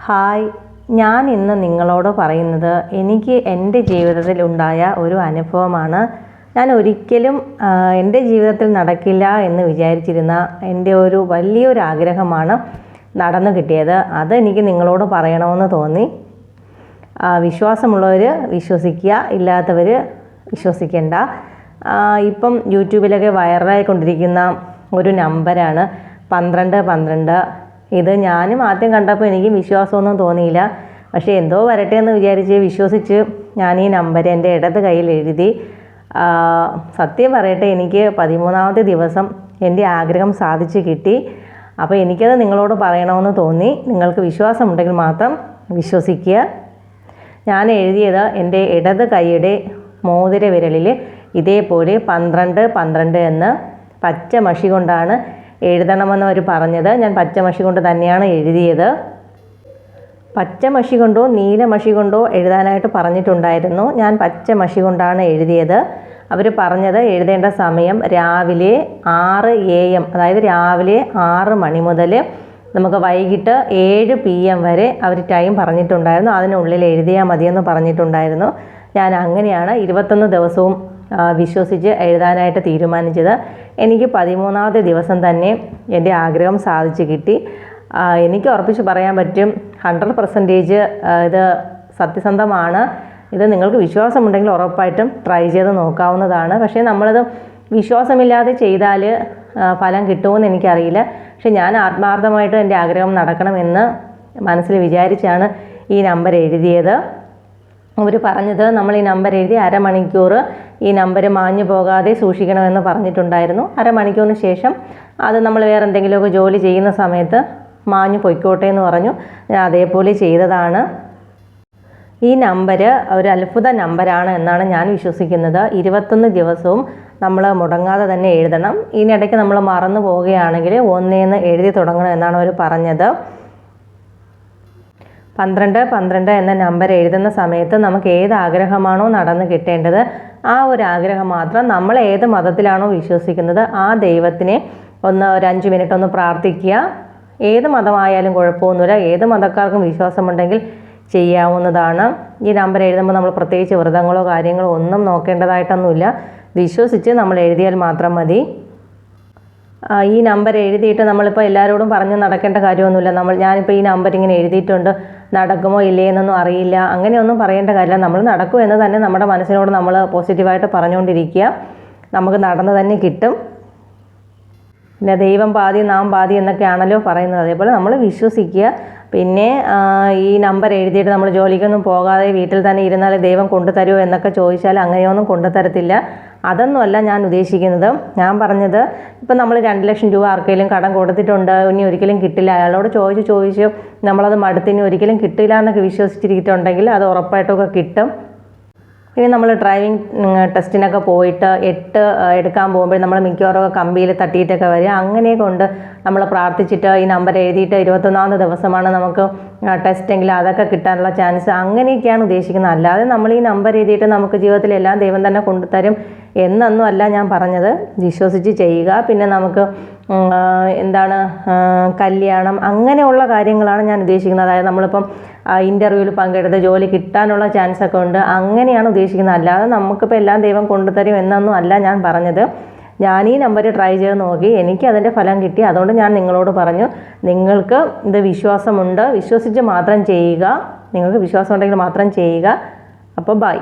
Hi, ഞാൻ ഇന്ന് നിങ്ങളോട് പറയുന്നത് എനിക്ക് എൻ്റെ ജീവിതത്തിൽ ഉണ്ടായ ഒരു അനുഭവമാണ്. ഞാൻ ഒരിക്കലും എൻ്റെ ജീവിതത്തിൽ നടക്കില്ല എന്ന് വിചാരിച്ചിരുന്ന എൻ്റെ ഒരു വലിയൊരു ആഗ്രഹമാണ് നടന്നു കിട്ടിയത്. അതെനിക്ക് നിങ്ങളോട് പറയണമെന്ന് തോന്നി. വിശ്വാസമുള്ളവർ വിശ്വസിക്കുക, ഇല്ലാത്തവർ വിശ്വസിക്കേണ്ട. ഇപ്പം യൂട്യൂബിലൊക്കെ വൈറലായിക്കൊണ്ടിരിക്കുന്ന ഒരു നമ്പറാണ് 1212. ഇത് ഞാനും ആദ്യം കണ്ടപ്പോൾ എനിക്ക് വിശ്വാസമൊന്നും തോന്നിയില്ല. പക്ഷേ എന്തോ വരട്ടെ എന്ന് വിശ്വസിച്ച് ഞാൻ ഈ നമ്പർ എൻ്റെ ഇടത് കയ്യിൽ എഴുതി. സത്യം പറയട്ടെ, എനിക്ക് 13ാമത്തെ ദിവസം എൻ്റെ ആഗ്രഹം സാധിച്ചു കിട്ടി. അപ്പോൾ എനിക്കത് നിങ്ങളോട് പറയണമെന്ന് തോന്നി. നിങ്ങൾക്ക് വിശ്വാസമുണ്ടെങ്കിൽ മാത്രം വിശ്വസിക്കുക. ഞാൻ എഴുതിയത് എൻ്റെ ഇടത് കൈയുടെ മോതിര വിരലിൽ ഇതേപോലെ 1212 എന്ന് പച്ച മഷി കൊണ്ടാണ് എഴുതണമെന്ന് അവർ പറഞ്ഞത്. ഞാൻ പച്ച മഷി കൊണ്ട് തന്നെയാണ് എഴുതിയത്. പച്ച മഷി കൊണ്ടോ നീല മഷി കൊണ്ടോ എഴുതാനായിട്ട് പറഞ്ഞിട്ടുണ്ടായിരുന്നു. ഞാൻ പച്ച മഷി കൊണ്ടാണ് എഴുതിയത്. അവർ പറഞ്ഞത് എഴുതേണ്ട സമയം രാവിലെ 6 AM, അതായത് രാവിലെ 6 മണി മുതൽ നമുക്ക് വൈകിട്ട് 7 PM വരെ അവർ ടൈം പറഞ്ഞിട്ടുണ്ടായിരുന്നു. അതിനുള്ളിൽ എഴുതിയാൽ മതിയെന്ന് പറഞ്ഞിട്ടുണ്ടായിരുന്നു. ഞാൻ അങ്ങനെയാണ് 21 ദിവസവും വിശ്വസിച്ച് എഴുതാനായിട്ട് തീരുമാനിച്ചത്. എനിക്ക് 13ാമത്തെ ദിവസം തന്നെ എൻ്റെ ആഗ്രഹം സാധിച്ചു കിട്ടി. എനിക്ക് ഉറപ്പിച്ച് പറയാൻ പറ്റും, 100% ഇത് സത്യസന്ധമാണ്. ഇത് നിങ്ങൾക്ക് വിശ്വാസമുണ്ടെങ്കിൽ ഉറപ്പായിട്ടും ട്രൈ ചെയ്ത് നോക്കാവുന്നതാണ്. പക്ഷേ നമ്മളത് വിശ്വാസമില്ലാതെ ചെയ്താൽ ഫലം കിട്ടുമെന്ന് എനിക്കറിയില്ല. പക്ഷെ ഞാൻ ആത്മാർത്ഥമായിട്ട് എൻ്റെ ആഗ്രഹം നടക്കണമെന്ന് മനസ്സിൽ വിചാരിച്ചാണ് ഈ നമ്പർ എഴുതിയത്. അവർ പറഞ്ഞത് നമ്മൾ ഈ നമ്പർ എഴുതി അരമണിക്കൂർ ഈ നമ്പർ മാഞ്ഞു പോകാതെ സൂക്ഷിക്കണമെന്ന് പറഞ്ഞിട്ടുണ്ടായിരുന്നു. അരമണിക്കൂറിന് ശേഷം അത് നമ്മൾ വേറെ എന്തെങ്കിലുമൊക്കെ ജോലി ചെയ്യുന്ന സമയത്ത് മാഞ്ഞു പൊയ്ക്കോട്ടെ എന്ന് പറഞ്ഞു. ഞാൻ അതേപോലെ ചെയ്തതാണ്. ഈ നമ്പർ ഒരു അത്ഭുത നമ്പറാണ് എന്നാണ് ഞാൻ വിശ്വസിക്കുന്നത്. 21 ദിവസവും നമ്മൾ മുടങ്ങാതെ തന്നെ എഴുതണം. ഇതിനിടയ്ക്ക് നമ്മൾ മറന്നു പോവുകയാണെങ്കിൽ ഒന്നേന്ന് എഴുതി തുടങ്ങണം എന്നാണ് അവർ പറഞ്ഞത്. 1212 എന്ന നമ്പർ എഴുതുന്ന സമയത്ത് നമുക്ക് ഏത് ആഗ്രഹമാണോ നടന്ന് കിട്ടേണ്ടത് ആ ഒരു ആഗ്രഹം മാത്രം നമ്മൾ ഏത് മതത്തിലാണോ വിശ്വസിക്കുന്നത് ആ ദൈവത്തിനെ ഒരു 5 മിനിറ്റ് ഒന്ന് പ്രാർത്ഥിക്കുക. ഏത് മതമായാലും കുഴപ്പമൊന്നുമില്ല. ഏത് മതക്കാർക്കും വിശ്വാസമുണ്ടെങ്കിൽ ചെയ്യാവുന്നതാണ്. ഈ നമ്പർ എഴുതുമ്പോൾ നമ്മൾ പ്രത്യേകിച്ച് വ്രതങ്ങളോ കാര്യങ്ങളോ ഒന്നും നോക്കേണ്ടതായിട്ടൊന്നുമില്ല. വിശ്വസിച്ച് നമ്മൾ എഴുതിയാൽ മാത്രം മതി. ഈ നമ്പർ എഴുതിയിട്ട് നമ്മളിപ്പോൾ എല്ലാവരോടും പറഞ്ഞ് നടക്കേണ്ട കാര്യമൊന്നുമില്ല. ഞാനിപ്പോൾ ഈ നമ്പർ ഇങ്ങനെ എഴുതിയിട്ടുണ്ട്, നടക്കുമോ ഇല്ലേ എന്നൊന്നും അറിയില്ല, അങ്ങനെയൊന്നും പറയേണ്ട കാര്യമില്ല. നമ്മൾ നടക്കും എന്ന് തന്നെ നമ്മുടെ മനസ്സിനോട് നമ്മൾ പോസിറ്റീവായിട്ട് പറഞ്ഞുകൊണ്ടിരിക്കുക. നമുക്ക് നടന്ന് തന്നെ കിട്ടും. പിന്നെ ദൈവം പാതി നാം പാതി എന്നൊക്കെയാണല്ലോ പറയുന്നത്. അതേപോലെ നമ്മൾ വിശ്വസിക്കുക. പിന്നെ ഈ നമ്പർ എഴുതിയിട്ട് നമ്മൾ ജോലിക്കൊന്നും പോകാതെ വീട്ടിൽ തന്നെ ഇരുന്നാൽ ദൈവം കൊണ്ടുതരുമോ എന്നൊക്കെ ചോദിച്ചാൽ അങ്ങനെയൊന്നും കൊണ്ടുതരത്തില്ല. അതൊന്നുമല്ല ഞാൻ ഉദ്ദേശിക്കുന്നത്. ഞാൻ പറഞ്ഞത് ഇപ്പം നമ്മൾ 2 ലക്ഷം രൂപ ആർക്കെങ്കിലും കടം കൊടുത്തിട്ടുണ്ട്, ഇനി ഒരിക്കലും കിട്ടില്ല, അയാളോട് ചോദിച്ചു നമ്മളത് മടുത്തിന് ഒരിക്കലും കിട്ടില്ല എന്നൊക്കെ വിശ്വസിച്ചിരിക്കുന്നുണ്ടെങ്കിൽ അത് ഉറപ്പായിട്ടൊക്കെ കിട്ടും. ഇനി നമ്മൾ ഡ്രൈവിംഗ് ടെസ്റ്റിനൊക്കെ പോയിട്ട് 8 എടുക്കാൻ പോകുമ്പോൾ നമ്മൾ മിക്കവാറും കമ്പിയിൽ തട്ടിയിട്ടൊക്കെ വരിക. അങ്ങനെ കൊണ്ട് നമ്മൾ പ്രാർത്ഥിച്ചിട്ട് ഈ നമ്പർ എഴുതിയിട്ട് 21ാമത്തെ ദിവസമാണ് നമുക്ക് ടെസ്റ്റെങ്കിൽ അതൊക്കെ കിട്ടാനുള്ള ചാൻസ്, അങ്ങനെയൊക്കെയാണ് ഉദ്ദേശിക്കുന്നത്. അല്ലാതെ നമ്മൾ ഈ നമ്പർ എഴുതിയിട്ട് നമുക്ക് ജീവിതത്തിൽ എല്ലാം ദൈവം തന്നെ കൊണ്ടുതരും എന്നൊന്നും അല്ല ഞാൻ പറഞ്ഞത്. വിശ്വസിച്ച് ചെയ്യുക. പിന്നെ നമുക്ക് കല്യാണം അങ്ങനെയുള്ള കാര്യങ്ങളാണ് ഞാൻ ഉദ്ദേശിക്കുന്നത്. അതായത് നമ്മളിപ്പം ഇൻ്റർവ്യൂവിൽ പങ്കെടുത്ത് ജോലി കിട്ടാനുള്ള ചാൻസൊക്കെ ഉണ്ട്, അങ്ങനെയാണ് ഉദ്ദേശിക്കുന്നത്. അല്ലാതെ നമുക്കിപ്പോൾ എല്ലാം ദൈവം കൊണ്ടുതരും എന്നൊന്നും അല്ല ഞാൻ പറഞ്ഞത്. ഞാൻ ഈ നമ്പർ ട്രൈ ചെയ്ത് നോക്കി, എനിക്ക് അതിൻ്റെ ഫലം കിട്ടി. അതുകൊണ്ട് ഞാൻ നിങ്ങളോട് പറഞ്ഞു, നിങ്ങൾക്ക് ഇത് വിശ്വാസമുണ്ട്, വിശ്വസിച്ച് മാത്രം ചെയ്യുക. നിങ്ങൾക്ക് വിശ്വാസം ഉണ്ടെങ്കിൽ മാത്രം ചെയ്യുക. അപ്പോൾ ബൈ.